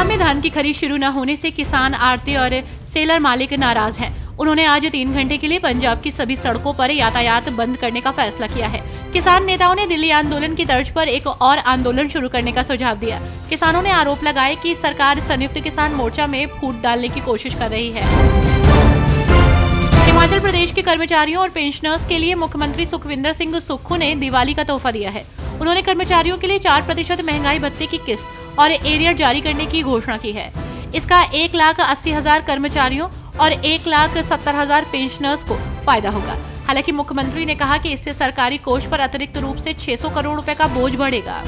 पंजाब में धान की खरीद शुरू न होने से किसान, आढ़ती और सेलर मालिक नाराज हैं। उन्होंने आज 3 घंटे के लिए पंजाब की सभी सड़कों पर यातायात बंद करने का फैसला किया है। किसान नेताओं ने दिल्ली आंदोलन की तर्ज पर एक और आंदोलन शुरू करने का सुझाव दिया। किसानों ने आरोप लगाए कि सरकार संयुक्त किसान मोर्चा में फूट डालने की कोशिश कर रही है। हिमाचल प्रदेश के कर्मचारियों और पेंशनर्स के लिए मुख्यमंत्री सुखविंदर सिंह सुक्खू ने दिवाली का तोहफा दिया है। उन्होंने कर्मचारियों के लिए 4% महंगाई भत्ते की किस्त और एरियर जारी करने की घोषणा की है। इसका 1,80,000 कर्मचारियों और 1,70,000 पेंशनर्स को फायदा होगा। हालांकि मुख्यमंत्री ने कहा कि इससे सरकारी कोष पर अतिरिक्त रूप से 600 करोड़ रुपए का बोझ बढ़ेगा।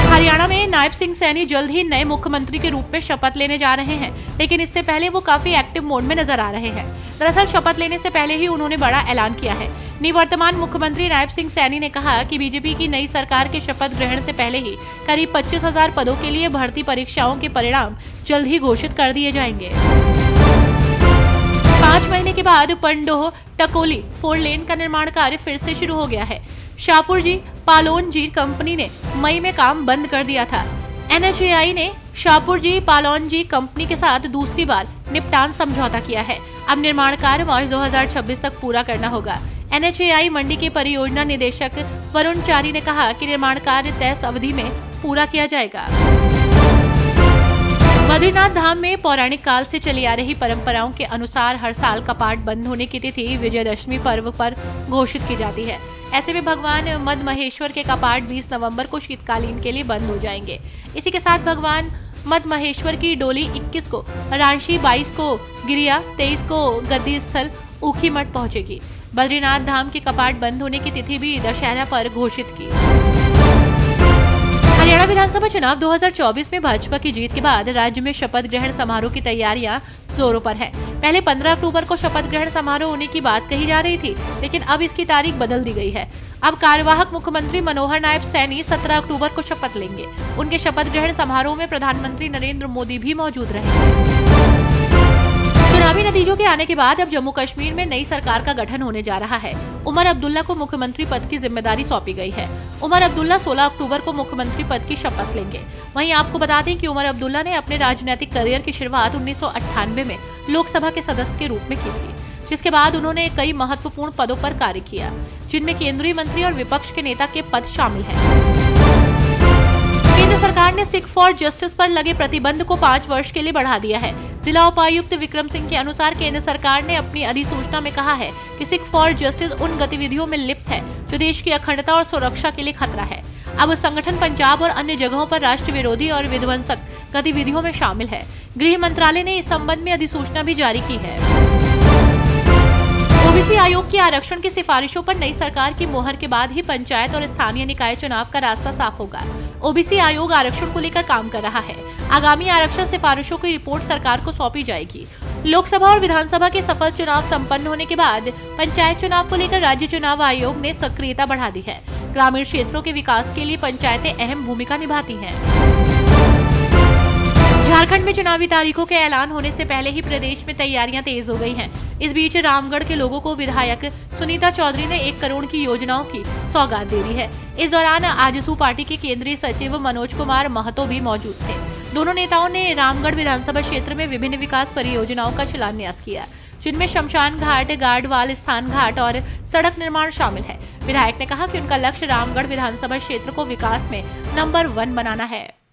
हरियाणा में नायब सिंह सैनी जल्द ही नए मुख्यमंत्री के रूप में शपथ लेने जा रहे हैं, लेकिन इससे पहले वो काफी एक्टिव मोड में नजर आ रहे हैं। दरअसल शपथ लेने से पहले ही उन्होंने बड़ा ऐलान किया है। निवर्तमान मुख्यमंत्री नायब सिंह सैनी ने कहा कि बीजेपी की नई सरकार के शपथ ग्रहण से पहले ही करीब 25,000 पदों के लिए भर्ती परीक्षाओं के परिणाम जल्द ही घोषित कर दिए जाएंगे। 5 महीने के बाद पंडोह टकोली 4 लेन का निर्माण कार्य फिर से शुरू हो गया है। शाहपुरजी पालोनजी कंपनी ने मई में काम बंद कर दिया था। NHAI ने शाहपुरजी पालोनजी कंपनी के साथ दूसरी बार निपटान समझौता किया है। अब निर्माण कार्य मार्च 2026 तक पूरा करना होगा। NHAI मंडी के परियोजना निदेशक वरुण चारी ने कहा कि निर्माण कार्य तय अवधि में पूरा किया जाएगा। बद्रीनाथ धाम में पौराणिक काल से चली आ रही परंपराओं के अनुसार हर साल कपाट बंद होने की तिथि विजयदशमी पर्व पर घोषित की जाती है। ऐसे में भगवान मद महेश्वर के कपाट 20 नवंबर को शीतकालीन के लिए बंद हो जाएंगे। इसी के साथ भगवान मद महेश्वर की डोली 21 को रांची, 22 को गिरिया, 23 को गद्दी स्थल ऊखीमठ पहुंचेगी। बद्रीनाथ धाम के कपाट बंद होने की तिथि भी दशहरा पर घोषित की। हरियाणा विधानसभा चुनाव 2024 में भाजपा की जीत के बाद राज्य में शपथ ग्रहण समारोह की तैयारियां जोरों पर है। पहले 15 अक्टूबर को शपथ ग्रहण समारोह होने की बात कही जा रही थी, लेकिन अब इसकी तारीख बदल दी गई है। अब कार्यवाहक मुख्यमंत्री मनोहर नायब सैनी 17 अक्टूबर को शपथ लेंगे। उनके शपथ ग्रहण समारोह में प्रधानमंत्री नरेंद्र मोदी भी मौजूद रहेंगे। चुनावी नतीजों के आने के बाद अब जम्मू कश्मीर में नई सरकार का गठन होने जा रहा है। उमर अब्दुल्ला को मुख्यमंत्री पद की जिम्मेदारी सौंपी गई है। उमर अब्दुल्ला 16 अक्टूबर को मुख्यमंत्री पद की शपथ लेंगे। वहीं आपको बता दें कि उमर अब्दुल्ला ने अपने राजनीतिक करियर की शुरुआत 1998 में लोकसभा के सदस्य के रूप में की थी, जिसके बाद उन्होंने कई महत्वपूर्ण पदों पर कार्य किया, जिनमें केंद्रीय मंत्री और विपक्ष के नेता के पद शामिल हैं। केंद्र सरकार ने सिख फॉर जस्टिस पर लगे प्रतिबंध को 5 वर्ष के लिए बढ़ा दिया है। जिला उपायुक्त विक्रम सिंह के अनुसार केंद्र सरकार ने अपनी अधिसूचना में कहा है कि सिख फॉर जस्टिस उन गतिविधियों में लिप्त है जो देश की अखंडता और सुरक्षा के लिए खतरा है। अब संगठन पंजाब और अन्य जगहों पर राष्ट्र विरोधी और विध्वंसक गतिविधियों में शामिल है। गृह मंत्रालय ने इस संबंध में अधिसूचना भी जारी की है। ओबीसी आयोग की आरक्षण की सिफारिशों पर नई सरकार की मोहर के बाद ही पंचायत और स्थानीय निकाय चुनाव का रास्ता साफ होगा। ओबीसी आयोग आरक्षण को लेकर काम कर रहा है। आगामी आरक्षण सिफारिशों की रिपोर्ट सरकार को सौंपी जाएगी। लोकसभा और विधानसभा के सफल चुनाव संपन्न होने के बाद पंचायत चुनाव को लेकर राज्य चुनाव आयोग ने सक्रियता बढ़ा दी है। ग्रामीण क्षेत्रों के विकास के लिए पंचायतें अहम भूमिका निभाती हैं। झारखंड में चुनावी तारीखों के ऐलान होने से पहले ही प्रदेश में तैयारियां तेज हो गई हैं। इस बीच रामगढ़ के लोगों को विधायक सुनीता चौधरी ने 1 करोड़ की योजनाओं की सौगात दे दी है। इस दौरान आजसू पार्टी के केंद्रीय सचिव मनोज कुमार महतो भी मौजूद थे। दोनों नेताओं ने रामगढ़ विधानसभा क्षेत्र में विभिन्न विकास परियोजनाओं का शिलान्यास किया, जिनमें शमशान घाट, गार्डवाल स्थान घाट और सड़क निर्माण शामिल है। विधायक ने कहा कि उनका लक्ष्य रामगढ़ विधानसभा क्षेत्र को विकास में नंबर 1 बनाना है।